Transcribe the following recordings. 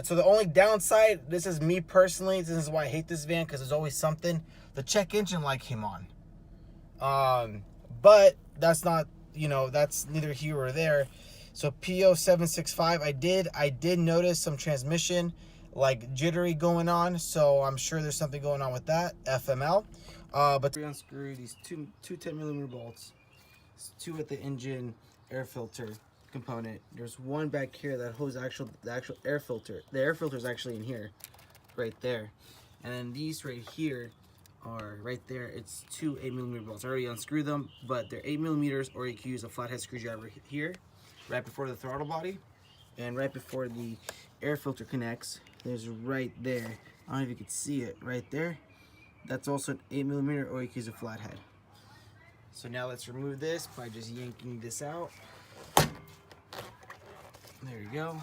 So the only downside, this is me personally, this is why I hate this van, because there's always something. The check engine light came on. But that's not, you know, that's neither here or there. So P0765, I did notice some transmission like jittery going on, so I'm sure there's something going on with that, FML. But to unscrew these two 10mm bolts, two at the engine air filter component. There's one back here that holds the actual air filter. The air filter is actually in here, right there. And then these right here are right there. It's two 8mm bolts. I already unscrewed them, but they're 8mm, or you can use a flathead screwdriver here, right before the throttle body, and right before the air filter connects. There's right there. I don't know if you can see it right there. That's also an 8mm, or you can use a flathead. So now let's remove this by just yanking this out. There you go.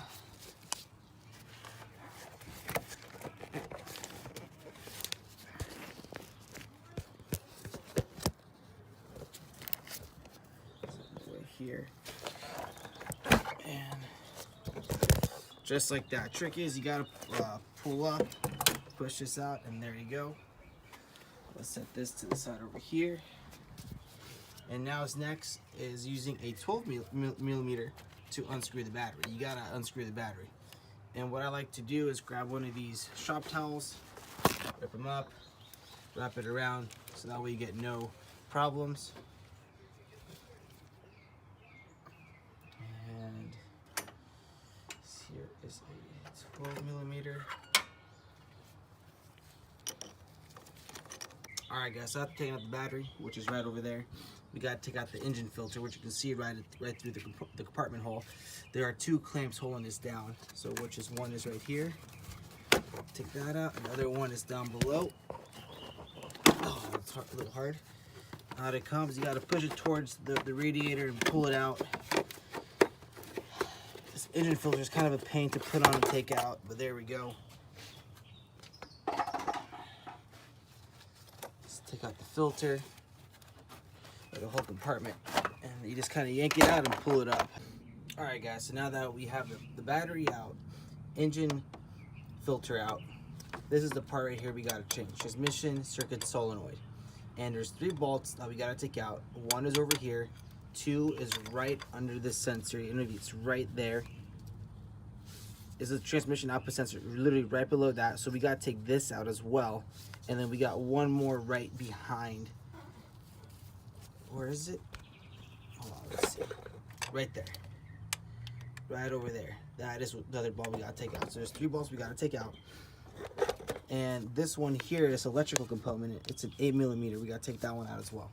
Right here. And just like that. Trick is you gotta pull up, push this out, and there you go. Let's set this to the side over here. And now next is using a 12mm to unscrew the battery. You gotta unscrew the battery. And what I like to do is grab one of these shop towels, rip them up, wrap it around, so that way you get no problems. And here is a 12mm. Alright guys, so after taking out the battery, which is right over there, we got to take out the engine filter, which you can see right through the compartment hole. There are two clamps holding this down. So one is right here. Take that out. Another one is down below. Oh, it's a little hard. Out it comes. You got to push it towards the radiator and pull it out. This engine filter is kind of a pain to put on and take out, but there we go. Let's take out the filter. The whole compartment, and you just kind of yank it out and pull it up. All right guys, so now that we have the battery out, engine filter out, this is the part right here we got to change. Transmission circuit solenoid, and there's 3 bolts that we got to take out. One is over here, 2 is right under this sensor. It's right there. Is a transmission output sensor, literally right below that. So we got to take this out as well, and then we got one more right behind. Where is it? Hold on, let's see. Right there. Right over there. That is the other ball we gotta take out. So there's 3 bolts we gotta take out. And this one here, this electrical component, it's an 8mm. We gotta take that one out as well.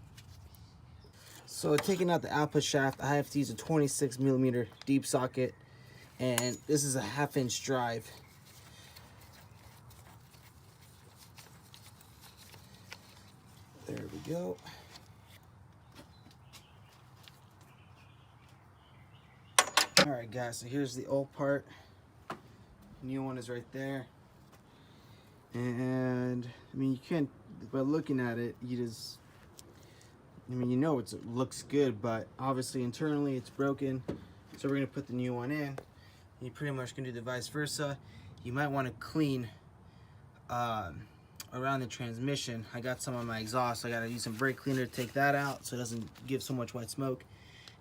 So taking out the output shaft, I have to use a 26mm deep socket. And this is a 1/2-inch drive. There we go. Alright guys, so here's the old part. New one is right there. And I mean, you can't, by looking at it, you just, I mean, you know it looks good, but obviously internally it's broken. So we're gonna put the new one in. You pretty much can do the vice versa. You might want to clean around the transmission. I got some on my exhaust, so I gotta use some brake cleaner to take that out so it doesn't give so much white smoke.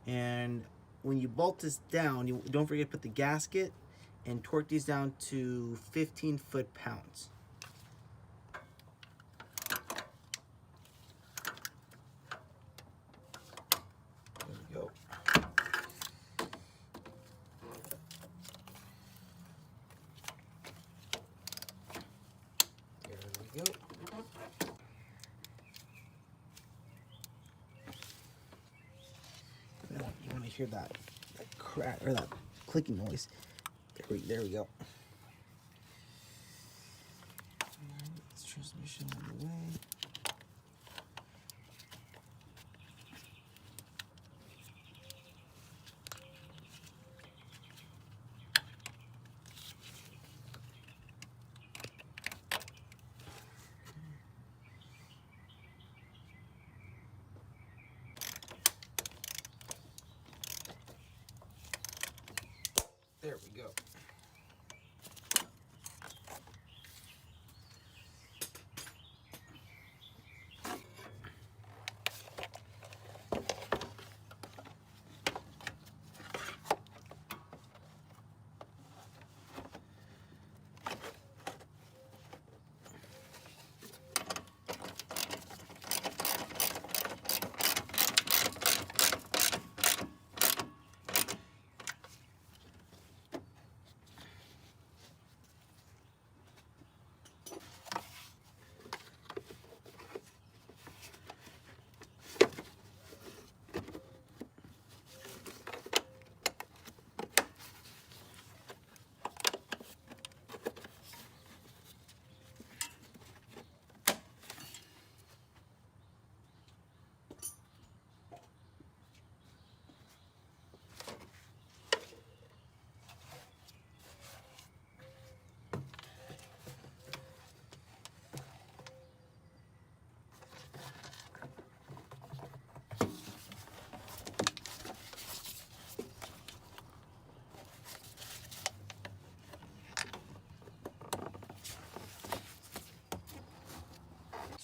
And when you bolt this down, you don't forget to put the gasket and torque these down to 15 foot-pounds. There we go. There we go. You want to hear that crack or that clicking noise? There we go. This transmission on the way. There we go.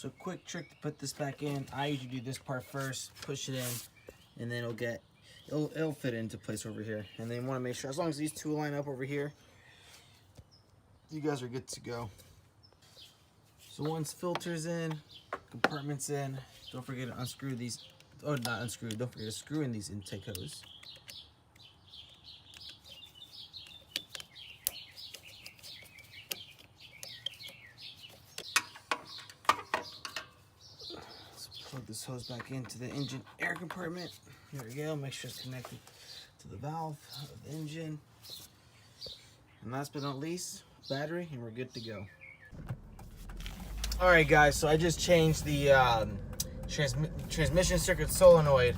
So quick trick to put this back in. I usually do this part first, push it in, and then it'll fit into place over here. And then you want to make sure, as long as these two line up over here, you guys are good to go. So once filter's in, compartment's in, don't forget to unscrew these, oh not unscrew, don't forget to screw in these intake hose. Let's plug this hose back into the engine air compartment. There we go, make sure it's connected to the valve of the engine. And last but not least, battery, and we're good to go. Alright guys, so I just changed the transmission circuit solenoid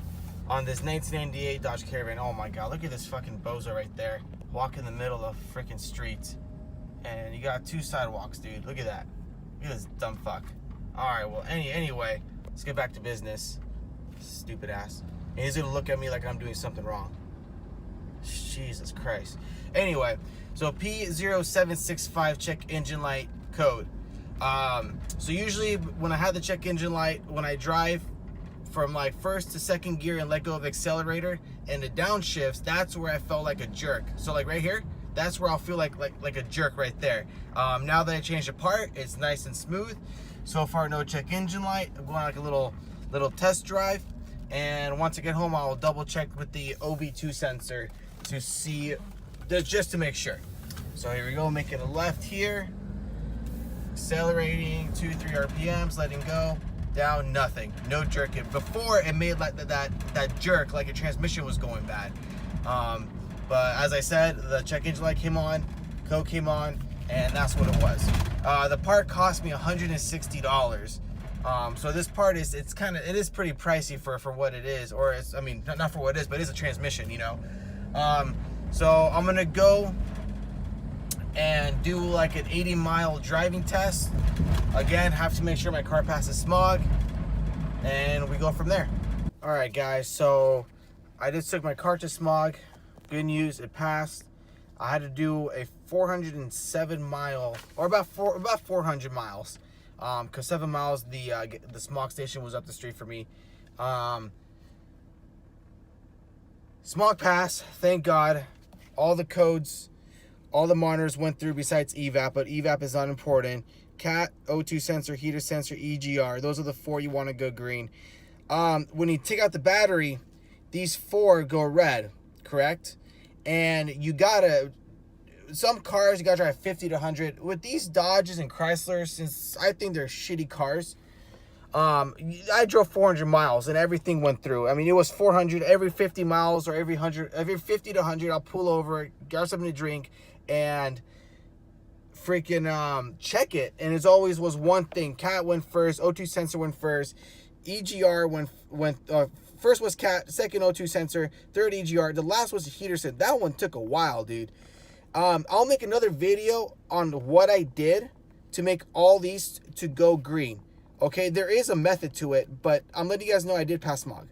on this 1998 Dodge Caravan. Oh my god, look at this fucking bozo right there. Walk in the middle of the freaking street. And you got two sidewalks, dude. Look at that. Look at this dumb fuck. Alright, well, anyway, let's get back to business. Stupid ass. And he's gonna look at me like I'm doing something wrong. Jesus Christ. Anyway, so P0765 check engine light code. So usually when I have the check engine light, when I drive from like first to second gear and let go of accelerator and the downshifts, that's where I felt like a jerk. So like right here, that's where I'll feel like a jerk right there. Now that I changed the part, it's nice and smooth. So far, no check engine light. I'm going like a little test drive. And once I get home, I'll double check with the OBII sensor to see, just to make sure. So here we go, making a left here. Accelerating 2-3 RPMs, letting go, down, nothing, no jerking. Before it made like that jerk, like a transmission was going bad. But as I said, the check engine light came on, code came on, and that's what it was. The part cost me $160. So this part is, it is pretty pricey for what it is, or it's, I mean, not for what it is, but it's a transmission, you know. So I'm gonna go and do like an 80-mile driving test. Again, have to make sure my car passes smog, and we go from there. All right, guys, so I just took my car to smog. Good news, it passed. I had to do a 407 mile, or about 400 miles, because 7 miles the smog station was up the street for me. Smog pass, thank God. All the codes, all the monitors went through besides evap, but evap is not important. Cat, O2 sensor, heater sensor, EGR. Those are the 4 you want to go green. When you take out the battery, these 4 go red, correct? And you gotta, some cars you gotta drive 50 to 100. With these Dodges and Chryslers, since I think they're shitty cars, I drove 400 miles and everything went through. I mean, it was 400 every 50 miles, or every 50 to 100, I'll pull over, get something to drink, and freaking check it. And it always was one thing. Cat went first, O2 sensor went first, EGR went first was Cat, second O2 sensor, third EGR, the last was the heater sensor. That one took a while, dude. I'll make another video on what I did to make all these to go green. Okay, there is a method to it, but I'm letting you guys know I did pass smog.